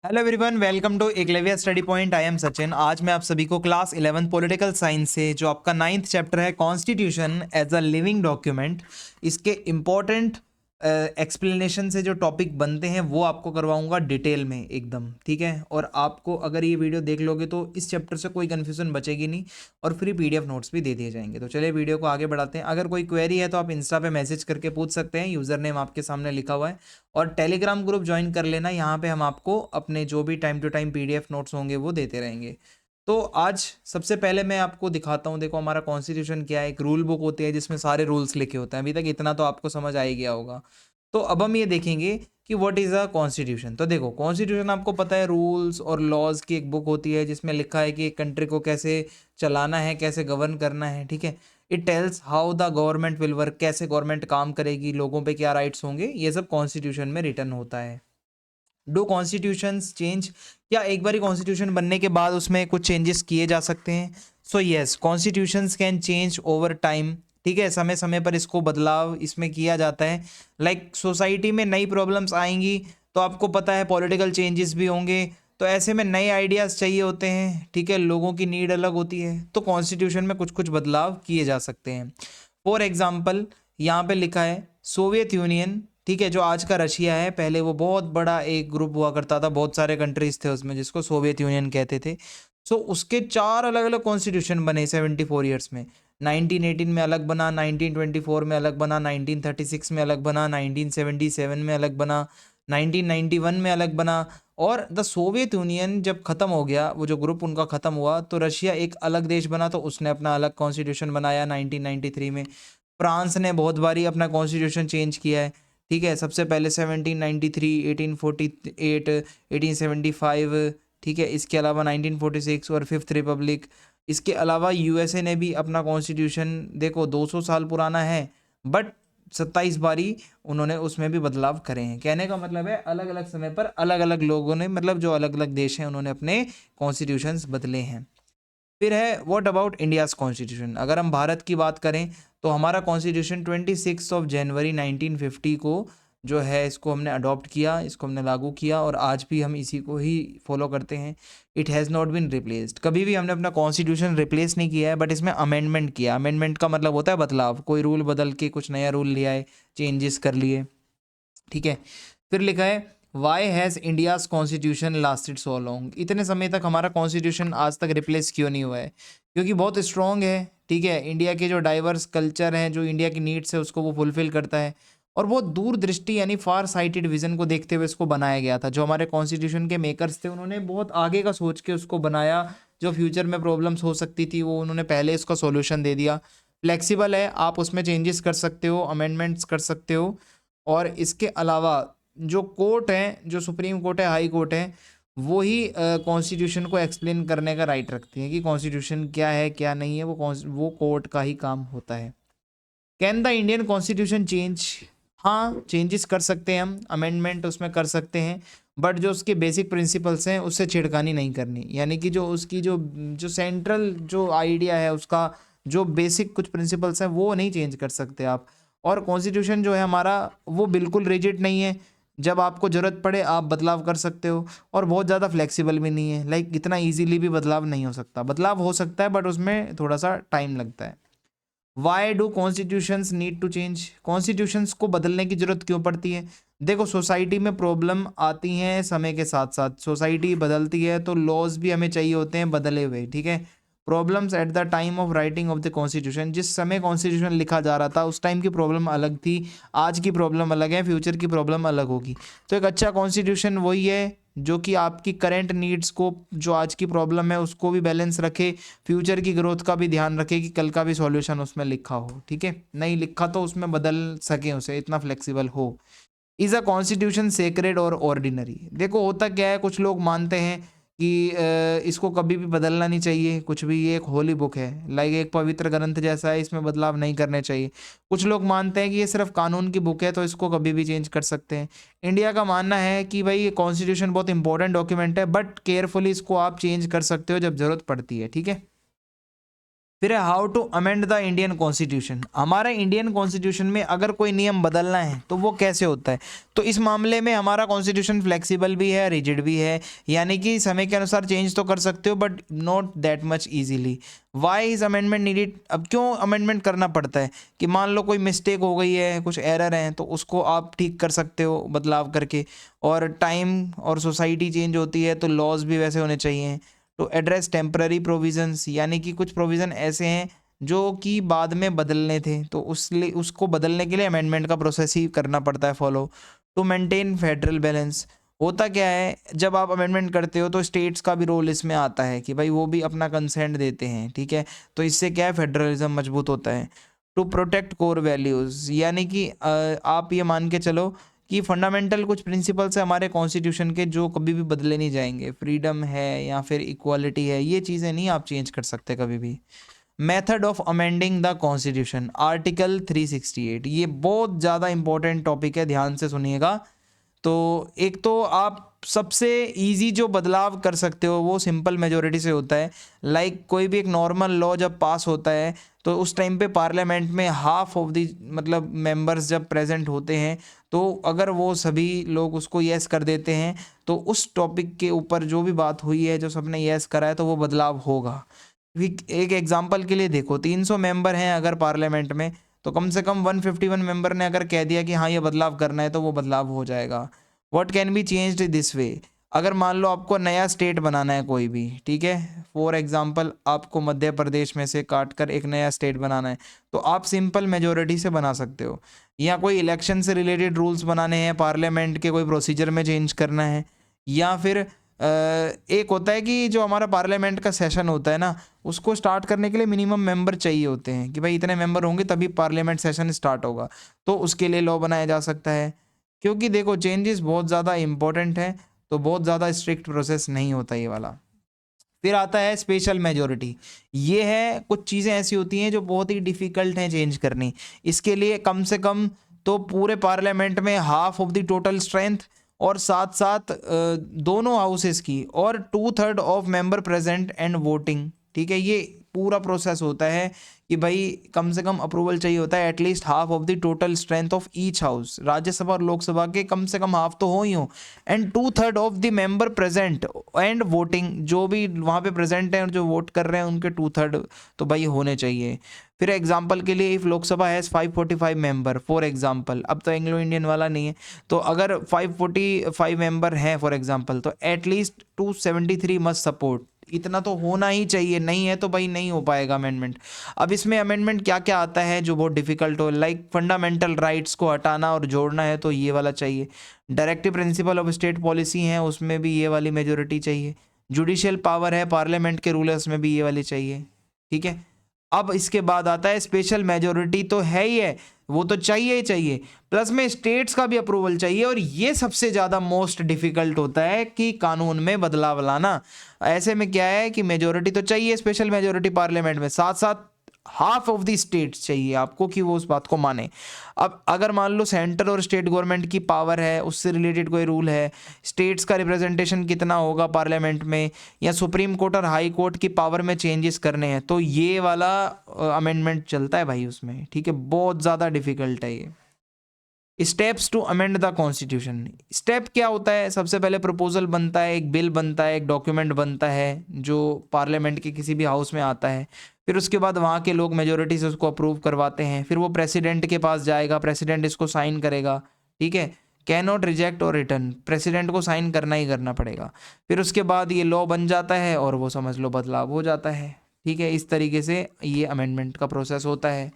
Hello everyone, welcome to Eklavya study point. I am Sachin. आज मैं आप सभी को क्लास 11 पॉलिटिकल साइंस से जो आपका 9th चैप्टर है constitution as a living document, इसके इम्पोर्टेंट एक्सप्लेनेशन से जो टॉपिक बनते हैं वो आपको करवाऊंगा डिटेल में एकदम, ठीक है। और आपको अगर ये वीडियो देख लोगे तो इस चैप्टर से कोई कन्फ्यूजन बचेगी नहीं और फ्री पीडीएफ नोट्स भी दे दिए जाएंगे। तो चलिए वीडियो को आगे बढ़ाते हैं। अगर कोई क्वेरी है तो आप इंस्टा पे मैसेज करके पूछ सकते हैं, यूज़र नेम आपके सामने लिखा हुआ है। और टेलीग्राम ग्रुप ज्वाइन कर लेना, यहाँ पे हम आपको अपने जो भी time to time PDF notes होंगे वो देते रहेंगे। तो आज सबसे पहले मैं आपको दिखाता हूँ। देखो, हमारा कॉन्स्टिट्यूशन क्या है। एक रूल बुक होती है जिसमें सारे रूल्स लिखे होते हैं। अभी तक इतना तो आपको समझ आ ही गया होगा। तो अब हम ये देखेंगे कि व्हाट इज़ अ कॉन्स्टिट्यूशन। तो देखो, कॉन्स्टिट्यूशन आपको पता है रूल्स और लॉज की एक बुक होती है जिसमें लिखा है कि एक कंट्री को कैसे चलाना है, कैसे गवर्न करना है, ठीक है। It tells how the government will work, कैसे गवर्नमेंट काम करेगी, लोगों पे क्या राइट्स होंगे, ये सब कॉन्स्टिट्यूशन में रिटर्न होता है। डू कॉन्स्टिट्यूशंस चेंज, क्या एक बार कॉन्स्टिट्यूशन बनने के बाद उसमें कुछ चेंजेस किए जा सकते हैं? So yes, constitutions can change over time, ठीक है। समय समय पर इसको बदलाव इसमें किया जाता है। लाइक सोसाइटी में नई प्रॉब्लम्स आएंगी तो आपको पता है पॉलिटिकल चेंजेस भी होंगे। तो ऐसे में नए आइडियाज़ चाहिए होते हैं, ठीक है। लोगों की नीड अलग होती है तो कॉन्स्टिट्यूशन में कुछ कुछ बदलाव किए जा सकते हैं। फॉर एग्जाम्पल, यहाँ पे लिखा है सोवियत यूनियन, ठीक है, जो आज का रशिया है, पहले वो बहुत बड़ा एक ग्रुप हुआ करता था, बहुत सारे कंट्रीज थे उसमें जिसको सोवियत यूनियन कहते थे। सो उसके 4 अलग अलग कॉन्स्टिट्यूशन बने 74 ईयर्स में। 1918 में अलग बना, 1924 में अलग बना, 1936 में अलग बना, 1977 में अलग बना, 1991 में अलग बना। और द सोवियत यूनियन जब खत्म हो गया, वो जो ग्रुप उनका खत्म हुआ, तो रशिया एक अलग देश बना, तो उसने अपना अलग कॉन्स्टिट्यूशन बनाया 1993 में। फ्रांस ने बहुत बारी अपना कॉन्स्टिट्यूशन चेंज किया है, ठीक है। सबसे पहले 1793, 1848, 1875, ठीक है। इसके अलावा 1946 और फिफ्थ रिपब्लिक। इसके अलावा यूएसए ने भी अपना कॉन्स्टिट्यूशन, देखो 200 साल पुराना है, बट 27 बारी उन्होंने उसमें भी बदलाव करे हैं। कहने का मतलब है अलग अलग समय पर अलग अलग लोगों ने, मतलब जो अलग अलग देश हैं, उन्होंने अपने कॉन्स्टिट्यूशंस बदले हैं। फिर है व्हाट अबाउट इंडियाज़ कॉन्स्टिट्यूशन। अगर हम भारत की बात करें तो हमारा कॉन्स्टिट्यूशन 26 जनवरी 1950 को जो है, इसको हमने अडॉप्ट किया, इसको हमने लागू किया और आज भी हम इसी को ही फॉलो करते हैं। It has not been replaced, कभी भी हमने अपना कॉन्स्टिट्यूशन रिप्लेस नहीं किया है, बट इसमें अमेंडमेंट किया। अमेंडमेंट का मतलब होता है बदलाव, कोई रूल बदल के कुछ नया रूल लिया है, चेंजेस कर लिए, ठीक है। फिर लिखा है why has India's constitution lasted so long. इतने समय तक हमारा कॉन्स्टिट्यूशन आज तक रिप्लेस क्यों नहीं हुआ है? क्योंकि बहुत स्ट्रॉन्ग है, ठीक है। इंडिया के जो डाइवर्स कल्चर हैं, जो इंडिया की नीड्स है, उसको वो फुलफिल करता है। और बहुत दूरदृष्टि यानी फार साइटेड विजन को देखते हुए इसको बनाया गया था। जो हमारे कॉन्स्टिट्यूशन के मेकर्स थे, उन्होंने बहुत आगे का सोच के उसको बनाया। जो फ्यूचर में प्रॉब्लम्स हो सकती थी वो उन्होंने पहले इसका सॉल्यूशन दे दिया। फ्लेक्सिबल है, आप उसमें चेंजेस कर सकते हो, अमेंडमेंट्स कर सकते हो। और इसके अलावा जो कोर्ट है, जो सुप्रीम कोर्ट है, हाई कोर्ट है, वो ही कॉन्स्टिट्यूशन को एक्सप्लेन करने का राइट रखती है कि कॉन्स्टिट्यूशन क्या है क्या नहीं है। वो कोर्ट का ही काम होता है। Can the Indian constitution change? हाँ, चेंजेस कर सकते हैं हम, अमेंडमेंट उसमें कर सकते हैं, बट जो उसके बेसिक प्रिंसिपल्स हैं उससे छिड़कानी नहीं करनी। यानी कि जो उसकी जो जो सेंट्रल जो आइडिया है, उसका जो बेसिक कुछ प्रिंसिपल्स हैं वो नहीं चेंज कर सकते आप। और कॉन्स्टिट्यूशन जो है हमारा, वो बिल्कुल रिजिड नहीं है। जब आपको ज़रूरत पड़े आप बदलाव कर सकते हो। और बहुत ज़्यादा फ्लेक्सिबल भी नहीं है, लाइक इतना ईजीली भी बदलाव नहीं हो सकता। बदलाव हो सकता है बट उसमें थोड़ा सा टाइम लगता है। Why do constitutions need to change? Constitutions को बदलने की जरूरत क्यों पड़ती है? देखो, सोसाइटी में प्रॉब्लम आती हैं समय के साथ साथ, सोसाइटी बदलती है तो लॉज भी हमें चाहिए होते हैं बदले हुए, ठीक है। Problems at the time of writing of the constitution, जिस समय कॉन्स्टिट्यूशन लिखा जा रहा था उस टाइम की प्रॉब्लम अलग थी, आज की प्रॉब्लम अलग है, फ्यूचर की प्रॉब्लम अलग होगी। तो एक अच्छा कॉन्स्टिट्यूशन वही है जो कि आपकी करंट नीड्स को, जो आज की प्रॉब्लम है उसको भी बैलेंस रखे, फ्यूचर की ग्रोथ का भी ध्यान रखे कि कल का भी सॉल्यूशन उसमें लिखा हो, ठीक है। नहीं लिखा तो उसमें बदल सके, उसे इतना फ्लेक्सिबल हो। इज़ अ कॉन्स्टिट्यूशन सेक्रेड और ऑर्डिनरी? देखो, होता क्या है, कुछ लोग मानते हैं कि इसको कभी भी बदलना नहीं चाहिए, कुछ भी, ये एक होली बुक है, लाइक एक पवित्र ग्रंथ जैसा है, इसमें बदलाव नहीं करने चाहिए। कुछ लोग मानते हैं कि ये सिर्फ कानून की बुक है तो इसको कभी भी चेंज कर सकते हैं। इंडिया का मानना है कि भाई ये कॉन्स्टिट्यूशन बहुत इंपॉर्टेंट डॉक्यूमेंट है, बट केयरफुली इसको आप चेंज कर सकते हो जब ज़रूरत पड़ती है, ठीक है। फिर है how to amend the Indian constitution. हमारे इंडियन कॉन्स्टिट्यूशन में अगर कोई नियम बदलना है तो वो कैसे होता है। तो इस मामले में हमारा कॉन्स्टिट्यूशन फ्लेक्सिबल भी है, रिजिड भी है, यानी कि समय के अनुसार चेंज तो कर सकते हो but not that much easily. Why is amendment needed. अब क्यों अमेंडमेंट करना पड़ता है कि मान लो कोई मिस्टेक हो गई है, कुछ एरर है, तो उसको आप ठीक कर सकते हो बदलाव करके। और टाइम और सोसाइटी चेंज होती है तो लॉज भी वैसे होने चाहिए। टू एड्रेस टेम्पररी प्रोविजंस, यानी कि कुछ प्रोविज़न ऐसे हैं जो कि बाद में बदलने थे, तो उसको बदलने के लिए अमेंडमेंट का प्रोसेस ही करना पड़ता है follow. To maintain federal balance. होता क्या है, जब आप अमेंडमेंट करते हो तो स्टेट्स का भी रोल इसमें आता है कि भाई वो भी अपना कंसेंट देते हैं, ठीक है। तो इससे क्या है, फेडरलिज्म मजबूत होता है। टू प्रोटेक्ट कोर वैल्यूज़, यानी कि आप ये मान के चलो कि फंडामेंटल कुछ प्रिंसिपल्स है हमारे कॉन्स्टिट्यूशन के जो कभी भी बदले नहीं जाएंगे। फ्रीडम है या फिर इक्वालिटी है, ये चीज़ें नहीं आप चेंज कर सकते कभी भी। Method of amending the constitution, article 368, ये बहुत ज़्यादा इंपॉर्टेंट टॉपिक है, ध्यान से सुनिएगा। तो एक तो आप सबसे इजी जो बदलाव कर सकते हो वो सिंपल मेजोरिटी से होता है। लाइक कोई भी एक नॉर्मल लॉ जब पास होता है तो उस टाइम पे पार्लियामेंट में हाफ ऑफ द मतलब मेंबर्स जब प्रेजेंट होते हैं, तो अगर वो सभी लोग उसको यस कर देते हैं तो उस टॉपिक के ऊपर जो भी बात हुई है, जो सबने यस करा है, तो वो बदलाव होगा। एक एग्जांपल के लिए देखो, 300 मेंबर हैं अगर पार्लियामेंट में, तो कम से कम 151 मेंबर ने अगर कह दिया कि हाँ ये बदलाव करना है, तो वो बदलाव हो जाएगा। What can be changed this way. अगर मान लो आपको नया स्टेट बनाना है कोई भी, ठीक है, फॉर एग्जांपल आपको मध्य प्रदेश में से काट कर एक नया स्टेट बनाना है, तो आप सिंपल मेजोरिटी से बना सकते हो। या कोई इलेक्शन से रिलेटेड रूल्स बनाने हैं, पार्लियामेंट के कोई प्रोसीजर में चेंज करना है, या फिर एक होता है कि जो हमारा पार्लियामेंट का सेशन होता है ना, उसको स्टार्ट करने के लिए मिनिमम मेंबर चाहिए होते हैं कि भाई इतने मेंबर होंगे तभी पार्लियामेंट सेशन स्टार्ट होगा, तो उसके लिए लॉ बनाया जा सकता है। क्योंकि देखो चेंजेस बहुत ज़्यादा इंपॉर्टेंट है, तो बहुत ज़्यादा स्ट्रिक्ट प्रोसेस नहीं होता ये वाला। फिर आता है स्पेशल मेजोरिटी। ये है कुछ चीज़ें ऐसी होती हैं जो बहुत ही डिफ़िकल्ट हैं चेंज करनी। इसके लिए कम से कम तो पूरे पार्लियामेंट में half of the total strength और साथ साथ दोनों हाउसेस की और 2/3 of member present and voting, ठीक है। ये पूरा प्रोसेस होता है कि भाई कम से कम अप्रूवल चाहिए होता है at least half of the total strength of each house. Rajya Sabha और लोकसभा के कम से कम हाफ तो हो ही हो, and 2/3 of the member present and voting, जो भी वहाँ पे प्रेजेंट हैं और जो वोट कर रहे हैं उनके 2/3 तो भाई होने चाहिए। फिर एग्जाम्पल के लिए if Lok Sabha has 545 member for example, अब तो एंग्लो इंडियन वाला नहीं है, तो अगर 545 मेंबर हैं फॉर एग्जाम्पल, तो एटलीस्ट 273 मस्ट सपोर्ट, इतना तो होना ही चाहिए, नहीं है तो भाई नहीं हो पाएगा अमेंडमेंट। अब इसमें अमेंडमेंट क्या क्या आता है जो बहुत डिफिकल्ट हो, लाइक फंडामेंटल राइट्स को हटाना और जोड़ना है तो ये वाला चाहिए। Directive principle of state policy है, उसमें भी ये वाली मेजोरिटी चाहिए। जुडिशियल पावर है पार्लियामेंट के रूलर्स में भी ये वाली चाहिए, ठीक है। अब इसके बाद आता है स्पेशल मेजोरिटी, तो है ही है, वो तो चाहिए ही चाहिए, प्लस में स्टेट्स का भी अप्रूवल चाहिए। और ये सबसे ज़्यादा मोस्ट डिफिकल्ट होता है कि कानून में बदलाव लाना। ऐसे में क्या है कि मेजोरिटी तो चाहिए, स्पेशल मेजोरिटी पार्लियामेंट में, साथ साथ हाफ ऑफ द स्टेट्स चाहिए आपको कि वो उस बात को माने। अब अगर मान लो सेंटर और स्टेट गवर्नमेंट की पावर है, उससे रिलेटेड कोई रूल है, स्टेट्स का रिप्रेजेंटेशन कितना होगा पार्लियामेंट में, या सुप्रीम कोर्ट और हाई कोर्ट की पावर में चेंजेस करने हैं, तो ये वाला अमेंडमेंट चलता है भाई उसमें, ठीक है। बहुत ज़्यादा डिफिकल्ट है ये। Steps to amend the constitution. Step क्या होता है, सबसे पहले प्रपोजल बनता है, एक बिल बनता है, एक डॉक्यूमेंट बनता है जो पार्लियामेंट के किसी भी हाउस में आता है। फिर उसके बाद वहाँ के लोग मेजोरिटी से उसको अप्रूव करवाते हैं, फिर वो प्रेसिडेंट के पास जाएगा, प्रेसिडेंट इसको साइन करेगा, ठीक है। कैन नॉट रिजेक्ट और रिटर्न, प्रेसिडेंट को साइन करना ही करना पड़ेगा। फिर उसके बाद ये लॉ बन जाता है और वो समझ लो बदलाव हो जाता है, ठीक है। इस तरीके से ये अमेंडमेंट का प्रोसेस होता है।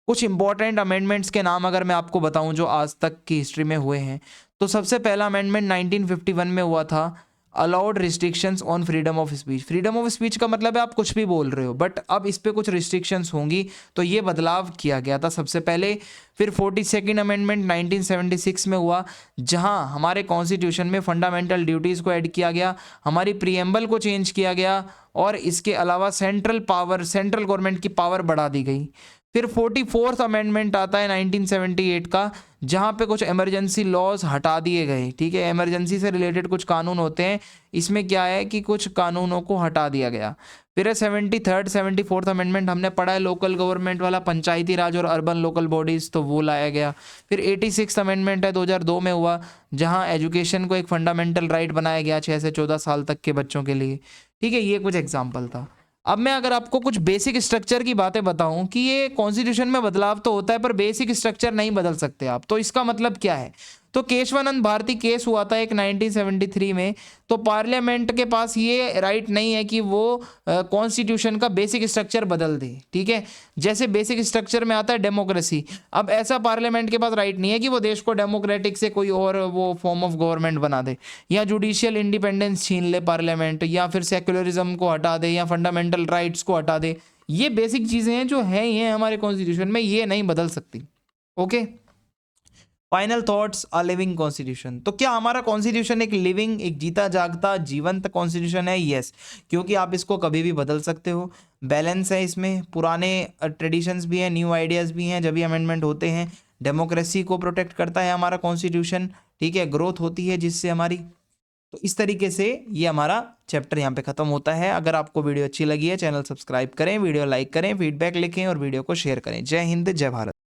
कुछ इंपॉर्टेंट अमेंडमेंट्स के नाम अगर मैं आपको बताऊं जो आज तक की हिस्ट्री में हुए हैं, तो सबसे पहला अमेंडमेंट 1951 में हुआ था, allowed restrictions on freedom of speech. Freedom of speech का मतलब है आप कुछ भी बोल रहे हो, बट अब इस पे कुछ रिस्ट्रिक्शंस होंगी, तो ये बदलाव किया गया था सबसे पहले। फिर 42nd अमेंडमेंट 1976 में हुआ, जहां हमारे कॉन्स्टिट्यूशन में फंडामेंटल ड्यूटीज़ को ऐड किया गया, हमारी प्रीएम्बल को चेंज किया गया, और इसके अलावा सेंट्रल गवर्नमेंट की पावर बढ़ा दी गई। फिर 44th अमेंडमेंट आता है 1978 का, जहाँ पे कुछ इमरजेंसी लॉज हटा दिए गए, ठीक है। इमरजेंसी से रिलेटेड कुछ कानून होते हैं, इसमें क्या है कि कुछ कानूनों को हटा दिया गया। फिर है 73rd 74th अमेंडमेंट, हमने पढ़ा है लोकल गवर्नमेंट वाला, पंचायती राज और अर्बन लोकल बॉडीज, तो वो लाया गया। फिर 86th अमेंडमेंट है 2002 में हुआ, जहाँ एजुकेशन को एक फंडामेंटल राइट बनाया गया 6 से 14 साल तक के बच्चों के लिए, ठीक है। ये कुछ एग्जाम्पल था। अब मैं अगर आपको कुछ बेसिक स्ट्रक्चर की बातें बताऊं कि ये कॉन्स्टिट्यूशन में बदलाव तो होता है पर बेसिक स्ट्रक्चर नहीं बदल सकते आप, तो इसका मतलब क्या है। तो केशवानंद भारती केस हुआ था एक 1973 में, तो पार्लियामेंट के पास ये राइट नहीं है कि वो कॉन्स्टिट्यूशन का बेसिक स्ट्रक्चर बदल दे, ठीक है। जैसे बेसिक स्ट्रक्चर में आता है डेमोक्रेसी, अब ऐसा पार्लियामेंट के पास राइट नहीं है कि वो देश को डेमोक्रेटिक से कोई और वो फॉर्म ऑफ गवर्नमेंट बना दे, या जुडिशियल इंडिपेंडेंस छीन ले पार्लियामेंट, या फिर सेक्युलरिज्म को हटा दे, या फंडामेंटल राइट्स को हटा दे। ये बेसिक चीज़ें हैं जो हैं ही हैं हमारे कॉन्स्टिट्यूशन में, ये नहीं बदल सकती। Okay, final thoughts, a living constitution. तो क्या हमारा कॉन्स्टिट्यूशन एक लिविंग, एक जीता जागता जीवंत कॉन्स्टिट्यूशन है? यस, क्योंकि आप इसको कभी भी बदल सकते हो। बैलेंस है इसमें, पुराने ट्रेडिशंस भी हैं, न्यू आइडियाज़ भी हैं जब भी अमेंडमेंट होते हैं। डेमोक्रेसी को प्रोटेक्ट करता है हमारा कॉन्स्टिट्यूशन, ठीक है। ग्रोथ होती है जिससे हमारी, तो इस तरीके से ये हमारा चैप्टर यहाँ पे खत्म होता है। अगर आपको वीडियो अच्छी लगी है, चैनल सब्सक्राइब करें, वीडियो लाइक करें, फीडबैक लिखें और वीडियो को शेयर करें। जय हिंद, जय भारत।